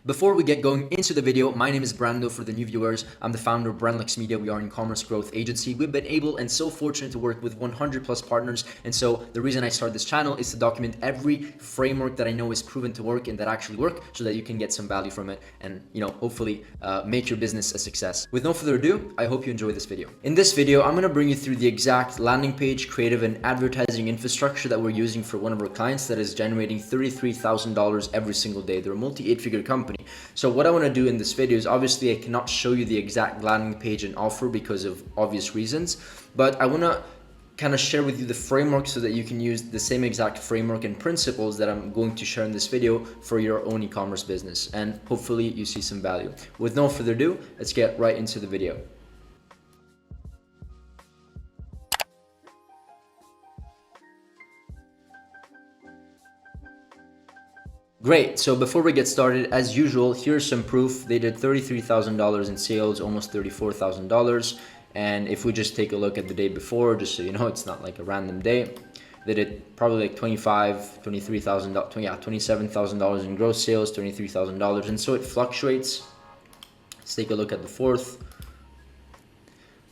Before we get going into the video, my name is Brando. For the new viewers, I'm the founder of Brandlux Media. We are an e-commerce growth agency. We've been able and so fortunate to work with 100 plus partners. And so the reason I started this channel is to document every framework that I know is proven to work and that actually work, so that you can get some value from it and, hopefully make your business a success. With no further ado, I hope you enjoy this video. In this video, I'm going to bring you through the exact landing page, creative and advertising infrastructure that we're using for one of our clients that is generating $33,000 every single day. They're a multi-8-figure company. So what I want to do in this video is, obviously I cannot show you the exact landing page and offer because of obvious reasons, but I want to kind of share with you the framework so that you can use the same exact framework and principles that I'm going to share in this video for your own e-commerce business, and hopefully you see some value. With no further ado, let's get right into the video. Great, so before we get started, as usual, here's some proof. They did $33,000 in sales, almost $34,000. And if we just take a look at the day before, just so you know, it's not like a random day, they did probably like $27,000 in gross sales, $23,000. And so it fluctuates. Let's take a look at the fourth.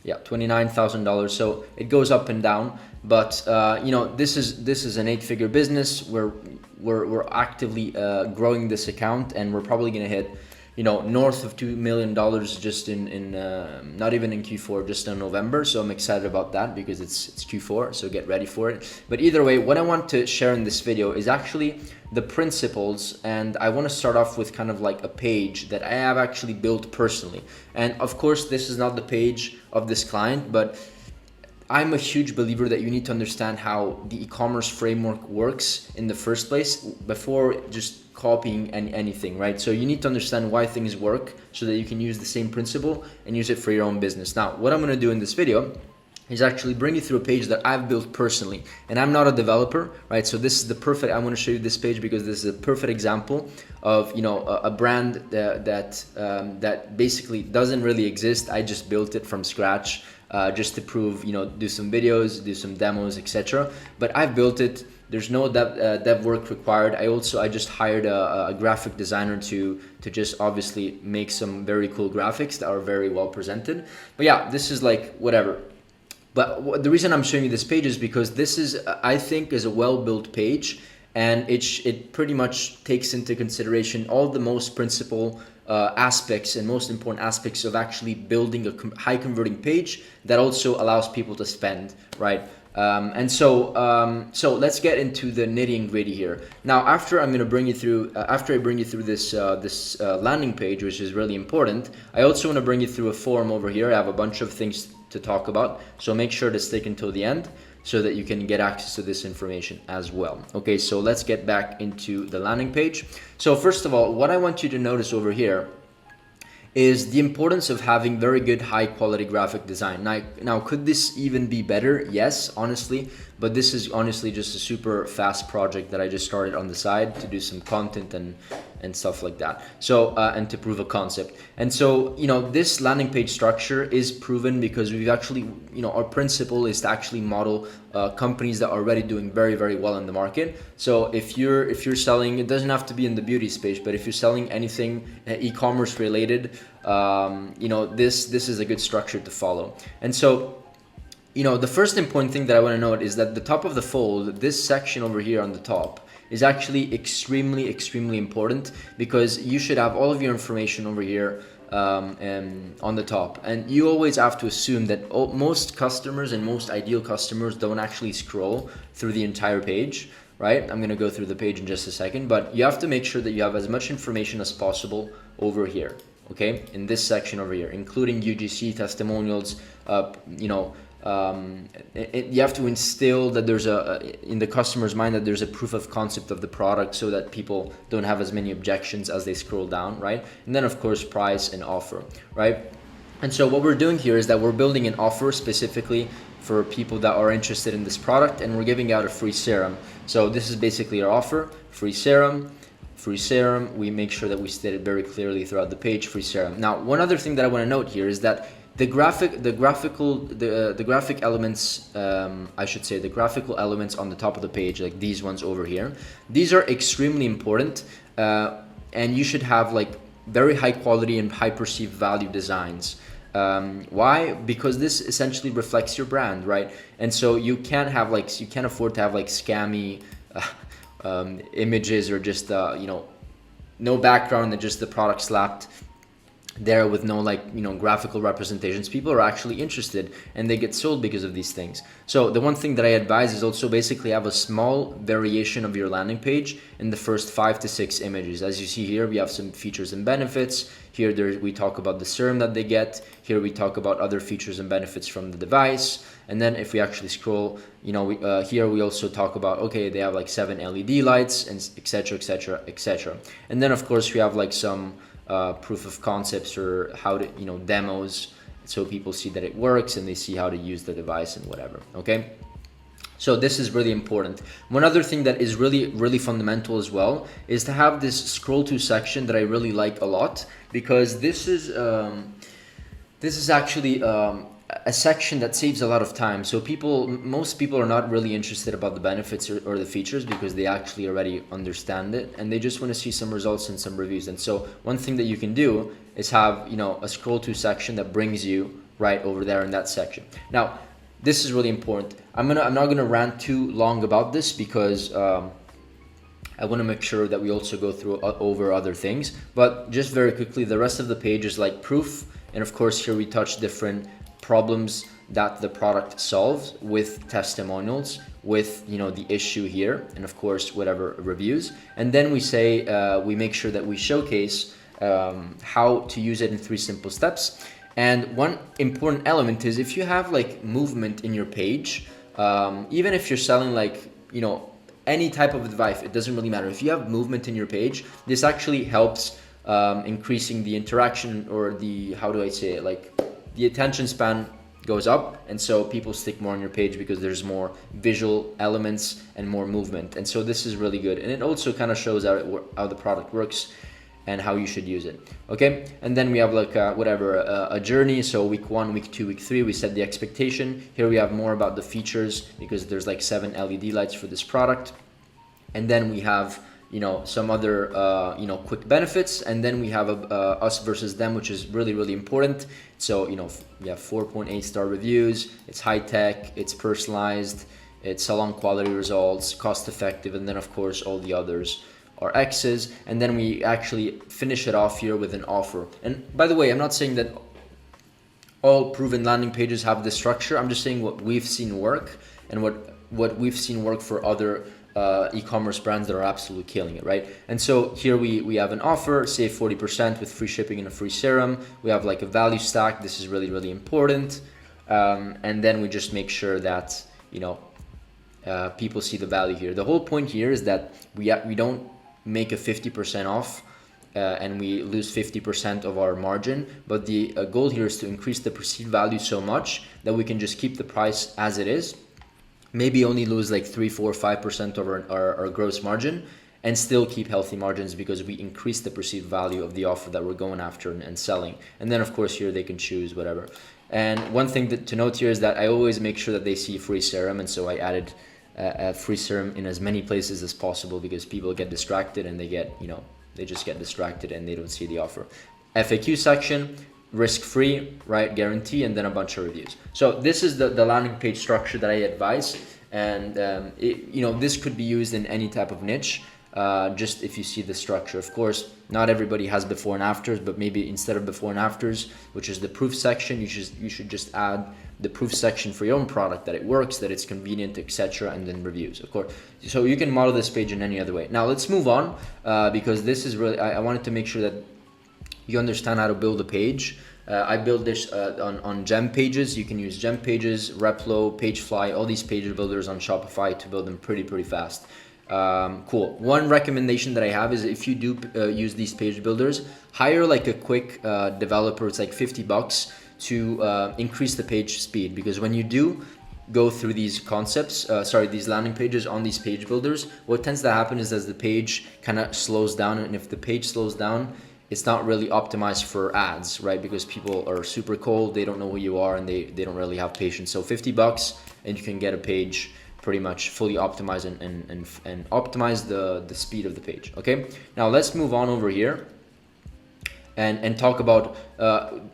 Yeah, $29,000. So it goes up and down, but this is an 8-figure business where we're actively growing this account, and we're probably gonna hit north of $2 million just in not even in Q4, just in November. So I'm excited about that because it's Q4, so get ready for it. But either way, what I want to share in this video is actually the principles, and I want to start off with kind of like a page that I have actually built personally. And of course, this is not the page of this client, but I'm a huge believer that you need to understand how the e-commerce framework works in the first place before just copying anything, right? So you need to understand why things work so that you can use the same principle and use it for your own business. Now, what I'm going to do in this video is actually bring you through a page that I've built personally, and I'm not a developer, right? So this is the perfect, I want to show you this page because this is a perfect example of a brand that basically doesn't really exist. I just built it from scratch just to prove, do some videos, do some demos, etc. But I've built it. There's no dev work required. I just hired a graphic designer to just obviously make some very cool graphics that are very well presented. But yeah, this is like whatever. But the reason I'm showing you this page is because this is, I think, is a well-built page, and it pretty much takes into consideration all the most principal aspects and most important aspects of actually building a high converting page that also allows people to spend, right? So let's get into the nitty and gritty here. Now, after I bring you through this landing page, which is really important, I also want to bring you through a form over here. I have a bunch of things to talk about, so make sure to stick until the end so that you can get access to this information as well. Okay, so let's get back into the landing page. So first of all, what I want you to notice over here is the importance of having very good high quality graphic design. Now, could this even be better? Yes, honestly, but this is honestly just a super fast project that I just started on the side to do some content and stuff like that. So and to prove a concept. And so this landing page structure is proven because we've actually our principle is to actually model companies that are already doing very, very well in the market. So if you're selling, it doesn't have to be in the beauty space, but if you're selling anything e-commerce related, this is a good structure to follow. And so the first important thing that I want to note is that the top of the fold, this section over here on the top, is actually extremely, extremely important, because you should have all of your information over here and on the top. And you always have to assume that most customers and most ideal customers don't actually scroll through the entire page, right? I'm going to go through the page in just a second, but you have to make sure that you have as much information as possible over here, okay? In this section over here, including UGC, testimonials, you have to instill that there's in the customer's mind that there's a proof of concept of the product, so that people don't have as many objections as they scroll down, right? And then of course price and offer, right? And so what we're doing here is that we're building an offer specifically for people that are interested in this product, and we're giving out a free serum. So this is basically our offer: free serum. We make sure that we state it very clearly throughout the page: free serum. Now, one other thing that I want to note here is that the graphical elements, the graphical elements on the top of the page, like these ones over here, these are extremely important, and you should have like very high quality and high perceived value designs. Why? Because this essentially reflects your brand, right? And so you can't have like, you can't afford to have like scammy images, or just no background and just the product slapped there with no like graphical representations. People are actually interested and they get sold because of these things. So the one thing that I advise is also basically have a small variation of your landing page in the first 5 to 6 images. As you see here, we have some features and benefits. Here we talk about the serum that they get. Here we talk about other features and benefits from the device. And then if we actually scroll, here we also talk about, okay, they have like 7 LED lights, and etc, etc, etc. And then of course we have like some proof of concepts, or how to demos, so people see that it works and they see how to use the device and whatever. Okay, so this is really important. One other thing that is really fundamental as well is to have this scroll to section that I really like a lot, because this is actually a section that saves a lot of time. So most people are not really interested about the benefits or the features, because they actually already understand it and they just want to see some results and some reviews. And so one thing that you can do is have a scroll to section that brings you right over there in that section. Now this is really important. I'm not gonna rant too long about this, because I want to make sure that we also go through over other things. But just very quickly, the rest of the page is like proof, and of course here we touch different problems that the product solves with testimonials, with the issue here, and of course whatever reviews. And then we say we make sure that we showcase how to use it in 3 simple steps. And one important element is, if you have like movement in your page, even if you're selling like any type of device, it doesn't really matter. If you have movement in your page, this actually helps increasing the interaction, or the, how do I say it, like the attention span goes up, and so people stick more on your page because there's more visual elements and more movement. And so this is really good, and it also kind of shows how the product works and how you should use it. Okay, and then we have like a journey. So week 1, week 2, week 3, we set the expectation. Here we have more about the features, because there's like 7 LED lights for this product. And then we have some other quick benefits, and then we have us versus them, which is really important. So we have 4.8 star reviews, it's high tech, it's personalized, it's salon quality results, cost effective, and then of course all the others are X's. And then we actually finish it off here with an offer. And by the way, I'm not saying that all proven landing pages have this structure. I'm just saying what we've seen work, and what we've seen work for other e-commerce brands that are absolutely killing it, right? And so here we have an offer, save 40% with free shipping and a free serum. We have like a value stack. This is really important. And then we just make sure that people see the value here. The whole point here is that we don't make a 50% off and we lose 50% of our margin, but the goal here is to increase the perceived value so much that we can just keep the price as it is, maybe only lose like 3, 4, 5% of our gross margin, and still keep healthy margins, because we increase the perceived value of the offer that we're going after and selling. And then of course here they can choose whatever. And one thing to note here is that I always make sure that they see free serum, and so I added a free serum in as many places as possible, because people get distracted and they just get distracted and they don't see the offer. FAQ section, risk-free, right, guarantee, and then a bunch of reviews. So this is the landing page structure that I advise, and this could be used in any type of niche. Just if you see the structure, of course, not everybody has before and afters, but maybe instead of before and afters, which is the proof section, you should just add the proof section for your own product, that it works, that it's convenient, etc., and then reviews, of course. So you can model this page in any other way. Now let's move on, because this is really, I wanted to make sure that you understand how to build a page. I build this on gem pages. You can use gem pages, Replo, Pagefly, all these page builders on Shopify to build them pretty fast. Cool. One recommendation that I have is, if you do use these page builders, hire like a quick developer. It's like $50 to increase the page speed, because when you do go through these concepts, these landing pages on these page builders, what tends to happen is as the page kind of slows down, and if the page slows down, it's not really optimized for ads, right? Because people are super cold, they don't know who you are, and they don't really have patience. So $50 and you can get a page pretty much fully optimized and optimize the speed of the page. Okay, now let's move on over here. and talk about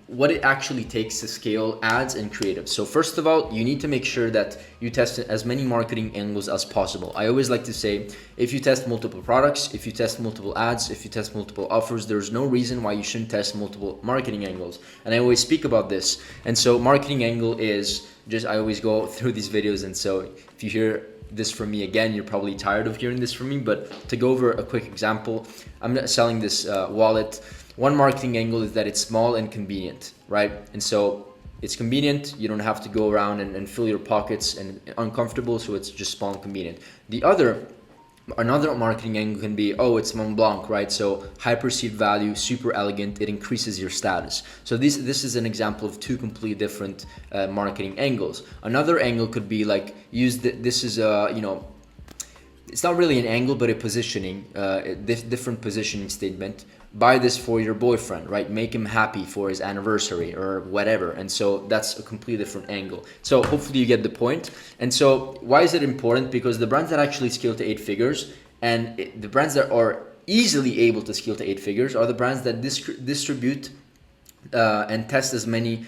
what it actually takes to scale ads and creative. So first of all, you need to make sure that you test as many marketing angles as possible. I always like to say, if you test multiple products, if you test multiple ads, if you test multiple offers, there's no reason why you shouldn't test multiple marketing angles. And I always speak about this. And so marketing angle is just, I always go through these videos, and so if you hear this from me again, you're probably tired of hearing this from me, but to go over a quick example, I'm selling this wallet. One marketing angle is that it's small and convenient, right? And so it's convenient, you don't have to go around and fill your pockets, and uncomfortable, so it's just small and convenient. Another marketing angle can be, oh, it's Mont Blanc, right? So high perceived value, super elegant, it increases your status. So this is an example of two completely different marketing angles. Another angle could be like, this is a, it's not really an angle, but a positioning, different positioning statement. Buy this for your boyfriend, right? Make him happy for his anniversary or whatever. And so that's a completely different angle. So hopefully you get the point. And so why is it important? Because the brands that actually scale to 8 figures, and the brands that are easily able to scale to 8 figures, are the brands that distribute and test as many,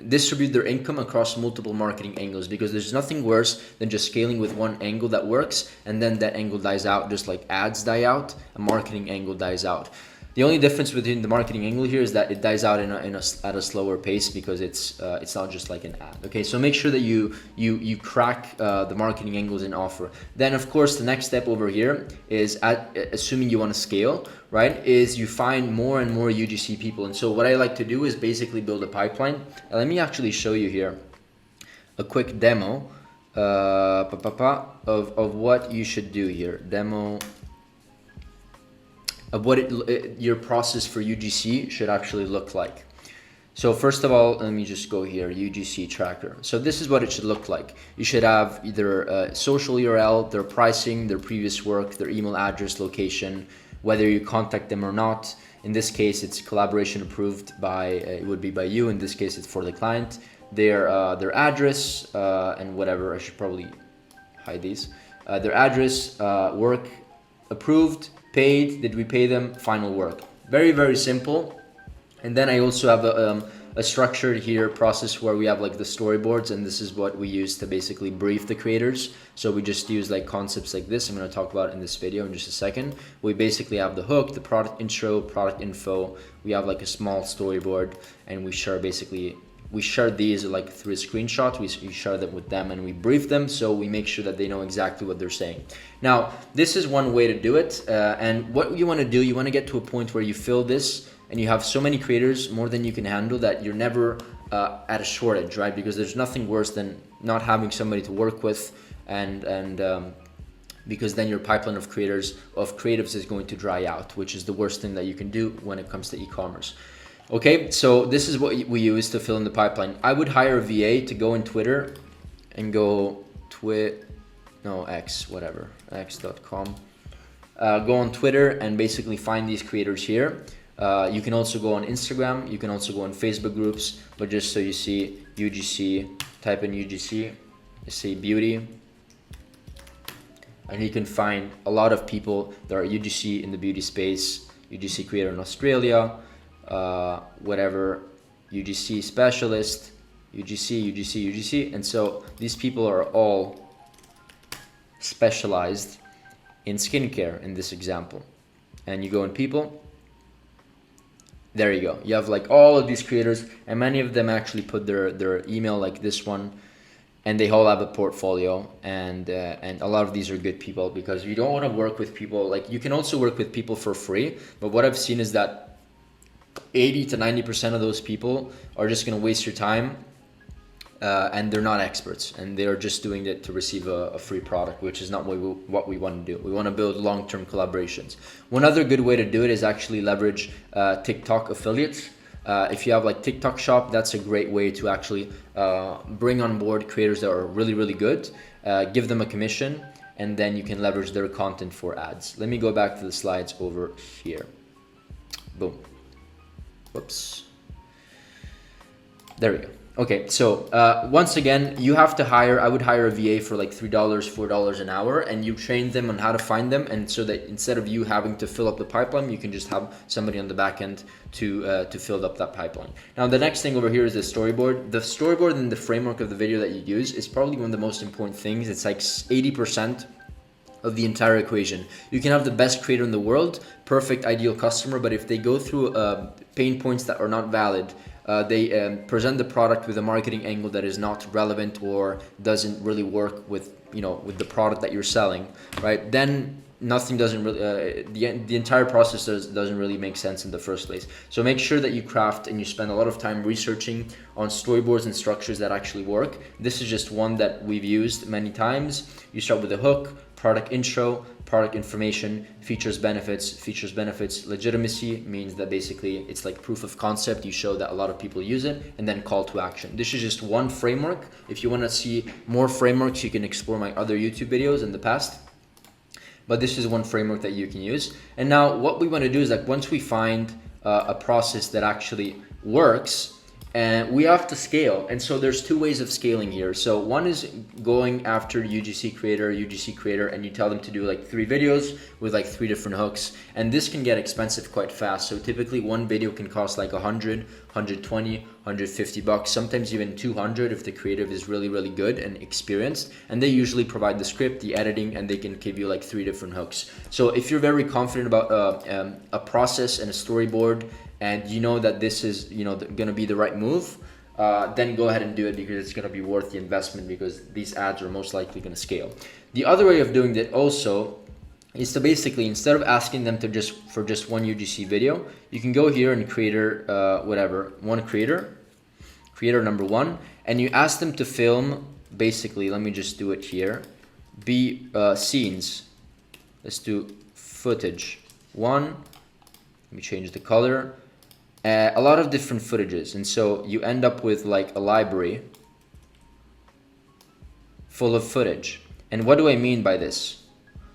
distribute their income across multiple marketing angles, because there's nothing worse than just scaling with one angle that works and then that angle dies out, just like ads die out, a marketing angle dies out. The only difference between the marketing angle here is that it dies out at a slower pace, because it's not just like an ad. Okay, so make sure that you crack the marketing angles in offer. Then of course the next step over here is, assuming you want to scale, right, is you find more and more UGC people. And so what I like to do is basically build a pipeline. Let me actually show you here a quick demo of what you should do here. Demo of what your process for UGC should actually look like. So first of all, let me just go here, UGC tracker. So this is what it should look like. You should have either a social URL, their pricing, their previous work, their email address, location, whether you contact them or not. In this case, it's collaboration approved by, it would be by you. In this case, it's for the client. Their address and whatever, I should probably hide these. Their address, work approved, paid, did we pay them, final work. Very, very simple. And then I also have a structured here process where we have like the storyboards, and this is what we use to basically brief the creators. So we just use like concepts like this I'm going to talk about in this video in just a second. We basically have the hook, the product intro, product info. We have like a small storyboard, and we share these like through a screenshot. We share them with them and we brief them, so we make sure that they know exactly what they're saying. Now, this is one way to do it. And what you want to do, you want to get to a point where you fill this and you have so many creators, more than you can handle, that you're never at a shortage, right? Because there's nothing worse than not having somebody to work with, and because then your pipeline of creatives is going to dry out, which is the worst thing that you can do when it comes to e-commerce. Okay, so this is what we use to fill in the pipeline. I would hire a VA to go in Twitter and go x.com. Go on Twitter and basically find these creators here. You can also go on Instagram, you can also go on Facebook groups, but just so you see UGC, type in UGC, you see beauty, and you can find a lot of people that are UGC in the beauty space, UGC creator in Australia, whatever, UGC specialist, UGC, and so these people are all specialized in skincare in this example. And you go in people, there you go, you have like all of these creators, and many of them actually put their email, like this one, and they all have a portfolio, and a lot of these are good people, because you don't want to work with people, like you can also work with people for free, but what I've seen is that 80 to 90% of those people are just going to waste your time, and they're not experts, and they're just doing it to receive a free product, which is not what we want to do. We want to build long-term collaborations. One other good way to do it is actually leverage TikTok affiliates. If you have like TikTok shop, that's a great way to actually bring on board creators that are really, really good, give them a commission, and then you can leverage their content for ads. Let me go back to the slides over here. Boom. Whoops. There we go. Okay, so once again, you have to hire, I would hire a VA for like $3, $4 an hour, and you train them on how to find them. And so that instead of you having to fill up the pipeline, you can just have somebody on the back end to fill up that pipeline. Now, the next thing over here is the storyboard. The storyboard and the framework of the video that you use is probably one of the most important things. It's like 80% of the entire equation. You can have the best creator in the world, perfect ideal customer, but if they go through pain points that are not valid, they present the product with a marketing angle that is not relevant or doesn't really work with, you know, with the product that you're selling, right? Then nothing doesn't really, the entire process doesn't really make sense in the first place. So make sure that you craft and you spend a lot of time researching on storyboards and structures that actually work. This is just one that we've used many times. You start with a hook, product intro, product information, features, benefits. Legitimacy means that basically it's like proof of concept. You show that a lot of people use it, and then call to action. This is just one framework. If you want to see more frameworks, you can explore my other YouTube videos in the past. But this is one framework that you can use. And now what we want to do is, like, once we find a process that actually works, and we have to scale. And so there's two ways of scaling here. So one is going after UGC creator, and you tell them to do like 3 videos with like 3 different hooks. And this can get expensive quite fast. So typically one video can cost like 100, 120, 150 bucks, sometimes even 200 if the creative is really, really good and experienced. And they usually provide the script, the editing, and they can give you like 3 different hooks. So if you're very confident about a process and a storyboard, and you know that this is, you know, going to be the right move, then go ahead and do it, because it's going to be worth the investment, because these ads are most likely going to scale. The other way of doing that also is to basically, instead of asking them to for just one UGC video, you can go here and creator number 1, and you ask them to film, basically, let me just do it here, scenes. Let's do footage 1. Let me change the color. A lot of different footages, and so you end up with like a library full of footage. And what do I mean by this?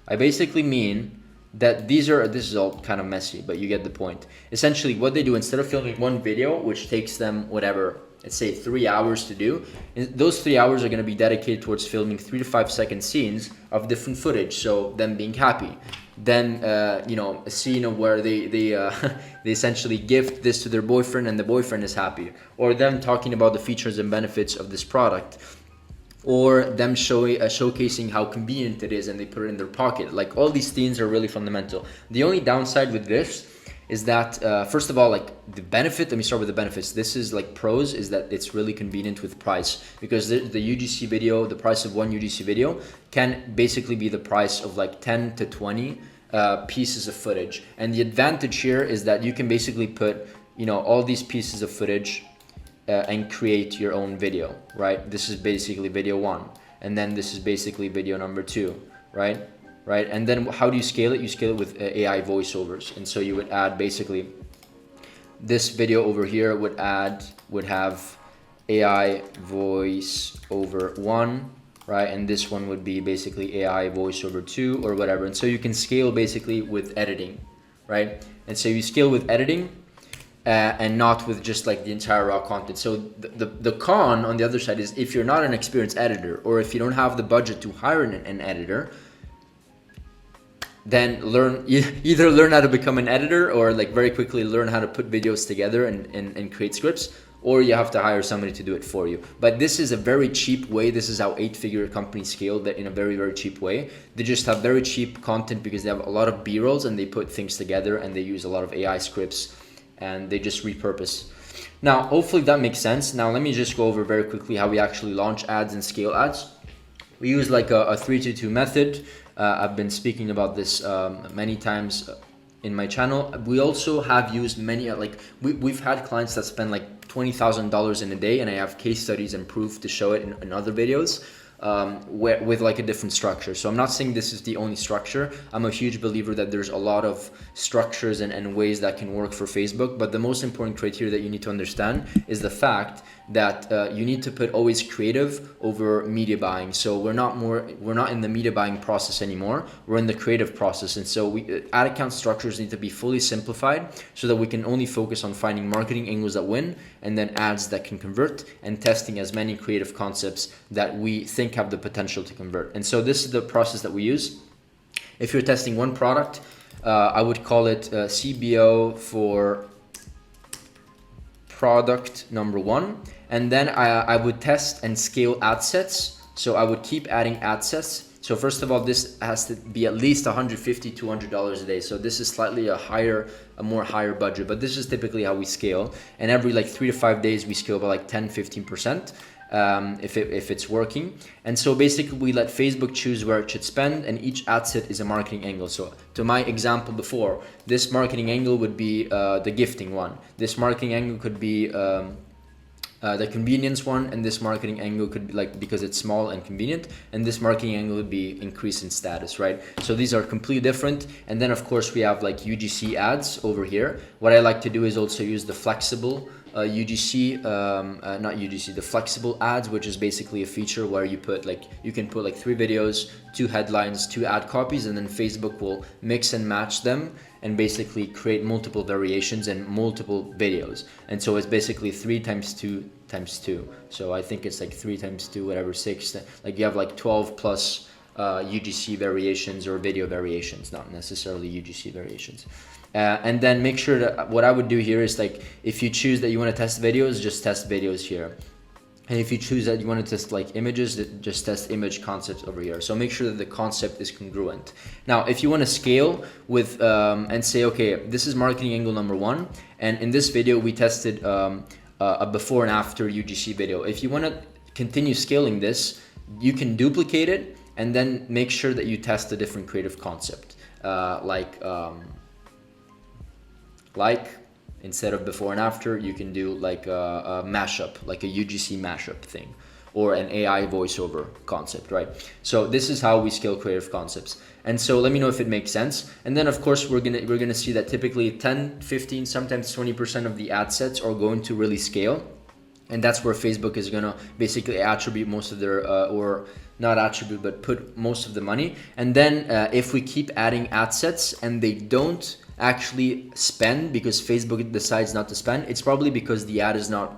I basically mean that this is all kind of messy, but you get the point. Essentially what they do, instead of filming one video, which takes them whatever, let's say 3 hours to do, those 3 hours are going to be dedicated towards filming 3 to 5 second scenes of different footage. So them being happy, then you know, a scene of where they essentially gift this to their boyfriend and the boyfriend is happy, or them talking about the features and benefits of this product, or them showcasing how convenient it is and they put it in their pocket. Like, all these things are really fundamental. The only downside with this is that first of all, like, the benefit, let me start with the benefits. This is like pros, is that it's really convenient with price, because the UGC video, the price of one UGC video can basically be the price of like 10 to 20 pieces of footage. And the advantage here is that you can basically put, you know, all these pieces of footage and create your own video, right? This is basically video 1, and then this is basically video number 2, right? And then how do you scale it? You scale it with AI voiceovers. And so you would add, basically, this video over here would have AI voiceover 1, right? And this one would be basically AI voiceover 2 or whatever. And so you can scale basically with editing, right? And so you scale with editing and not with just like the entire raw content. So the con on the other side is, if you're not an experienced editor, or if you don't have the budget to hire an editor, then either learn how to become an editor, or like very quickly learn how to put videos together and create scripts, or you have to hire somebody to do it for you. But this is a very cheap way. This is how 8-figure companies scale, that in a very, very cheap way. They just have very cheap content because they have a lot of B-rolls and they put things together, and they use a lot of AI scripts and they just repurpose. Now, hopefully that makes sense. Now, let me just go over very quickly how we actually launch ads and scale ads. We use like a 3-2 method. I've been speaking about this many times in my channel. We also have used many, we've had clients that spend like $20,000 in a day, and I have case studies and proof to show it in other videos. with like a different structure. So I'm not saying this is the only structure. I'm a huge believer that there's a lot of structures and ways that can work for Facebook, but the most important criteria that you need to understand is the fact that you need to put always creative over media buying. So we're not in the media buying process anymore. We're in the creative process, and so ad account structures need to be fully simplified so that we can only focus on finding marketing angles that win, and then ads that can convert, and testing as many creative concepts that we think have the potential to convert. And so this is the process that we use. If you're testing one product, I would call it CBO for product number one, and then I would test and scale ad sets. So I would keep adding ad sets. So first of all, this has to be at least $150, $200 a day. So this is slightly a more higher budget, but this is typically how we scale. And every like 3 to 5 days, we scale by like 10, 15%. If it's working. And so basically we let Facebook choose where it should spend, and each ad set is a marketing angle. So to my example before, this marketing angle would be the gifting one. This marketing angle could be the convenience one, and this marketing angle could be like, because it's small and convenient, and this marketing angle would be increase in status, right? So these are completely different. And then of course we have like UGC ads over here. What I like to do is also use the flexible the flexible ads, which is basically a feature where you can put like 3 videos, 2 headlines, 2 ad copies, and then Facebook will mix and match them and basically create multiple variations and multiple videos. And so it's basically 3 times 2 times 2. So I think it's like 3 times 2, whatever, 6. Like you have like 12 plus UGC variations or video variations, not necessarily UGC variations. And then make sure that what I would do here is like, if you choose that you want to test videos, just test videos here. And if you choose that you want to test like images, just test image concepts over here. So make sure that the concept is congruent. Now, if you want to scale with and say, okay, this is marketing angle number 1, and in this video we tested a before and after UGC video. If you want to continue scaling this, you can duplicate it and then make sure that you test a different creative concept, like instead of before and after, you can do like a mashup, like a UGC mashup thing, or an AI voiceover concept, right? So this is how we scale creative concepts. And so let me know if it makes sense. And then of course we're gonna see that typically 10, 15, sometimes 20% of the ad sets are going to really scale. And that's where Facebook is gonna basically attribute most of their, or not attribute, but put most of the money. And then if we keep adding ad sets and they don't actually spend because Facebook decides not to spend, it's probably because the ad is not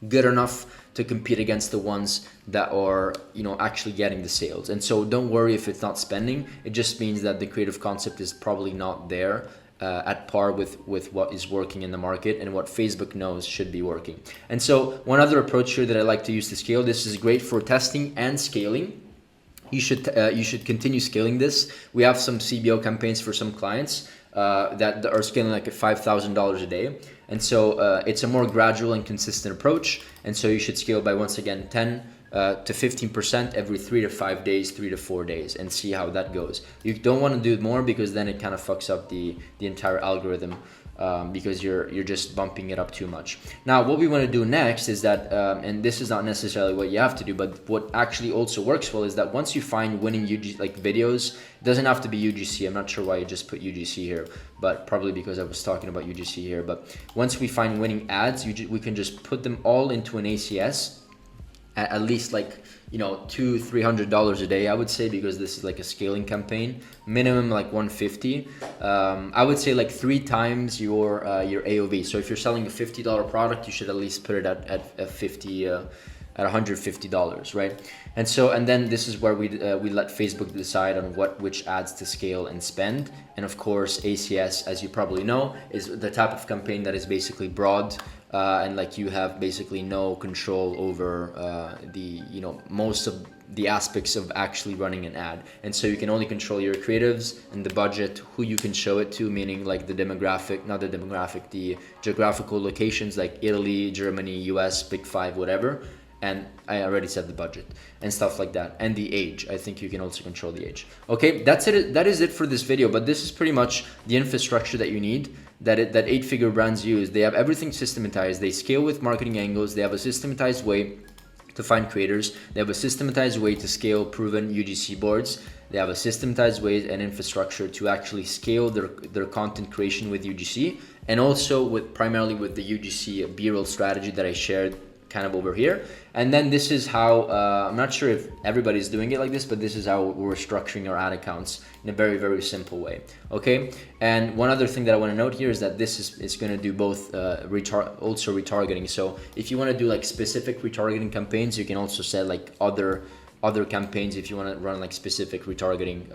good enough to compete against the ones that are, actually getting the sales. And so don't worry if it's not spending. It just means that the creative concept is probably not there at par with what is working in the market and what Facebook knows should be working. And so one other approach here that I like to use to scale, this is great for testing and scaling. You should continue scaling this. We have some CBO campaigns for some clients that are scaling like at $5,000 a day. And so it's a more gradual and consistent approach. And so you should scale by, once again, 10 to 15% every 3 to 5 days, 3 to 4 days, and see how that goes. You don't want to do it more because then it kind of fucks up the entire algorithm, because you're just bumping it up too much. Now, what we want to do next is that, and this is not necessarily what you have to do, but what actually also works well is that once you find winning UGC, like videos, it doesn't have to be UGC. I'm not sure why you just put UGC here, but probably because I was talking about UGC here. But once we find winning ads, we can just put them all into an ACS at least like, $200-300 a day, I would say, because this is like a scaling campaign. Minimum like 150. I would say like 3 times your AOV. So if you're selling a $50 product, you should at least put it at $150, right? And then this is where we let Facebook decide on which ads to scale and spend. And of course, ACS, as you probably know, is the type of campaign that is basically broad. And like you have basically no control over most of the aspects of actually running an ad. And so you can only control your creatives and the budget, who you can show it to, meaning like the geographical locations like Italy, Germany, US, Big Five, whatever. And I already said the budget and stuff like that. And the age, I think you can also control the age. Okay, that's it. That is it for this video, but this is pretty much the infrastructure that you need, that 8-figure brands use. They have everything systematized. They scale with marketing angles. They have a systematized way to find creators. They have a systematized way to scale proven UGC boards. They have a systematized way and infrastructure to actually scale their content creation with UGC, and also primarily with the UGC B-roll strategy that I shared kind of over here. And then this is how, I'm not sure if everybody's doing it like this, but this is how we're structuring our ad accounts in a very, very simple way. Okay. And one other thing that I want to note here is that this is going to do both also retargeting. So if you want to do like specific retargeting campaigns, you can also set like other campaigns if you want to run like specific retargeting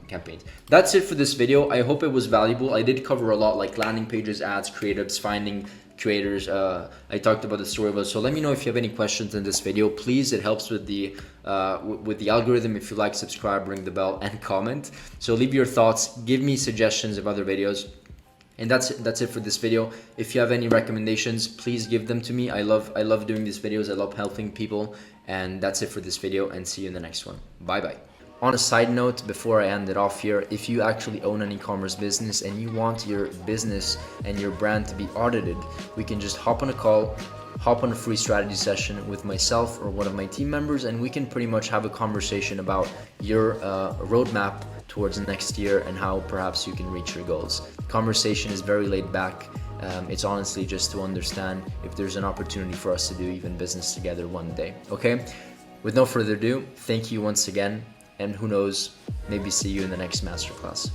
campaigns. That's it for this video. I hope it was valuable. I did cover a lot, like landing pages, ads, creatives, finding creators. I talked about the story about. So let me know if you have any questions in this video. Please, it helps with the algorithm. If you like, subscribe, ring the bell, and comment. So leave your thoughts. Give me suggestions of other videos. And that's it for this video. If you have any recommendations, please give them to me. I love doing these videos. I love helping people. And that's it for this video, and see you in the next one. Bye bye. On a side note, before I end it off here, if you actually own an e-commerce business and you want your business and your brand to be audited, we can just hop on a call, hop on a free strategy session with myself or one of my team members, and we can pretty much have a conversation about your roadmap towards next year and how perhaps you can reach your goals. The conversation is very laid back. It's honestly just to understand if there's an opportunity for us to do even business together one day. Okay? With no further ado, thank you once again, and who knows, maybe see you in the next masterclass.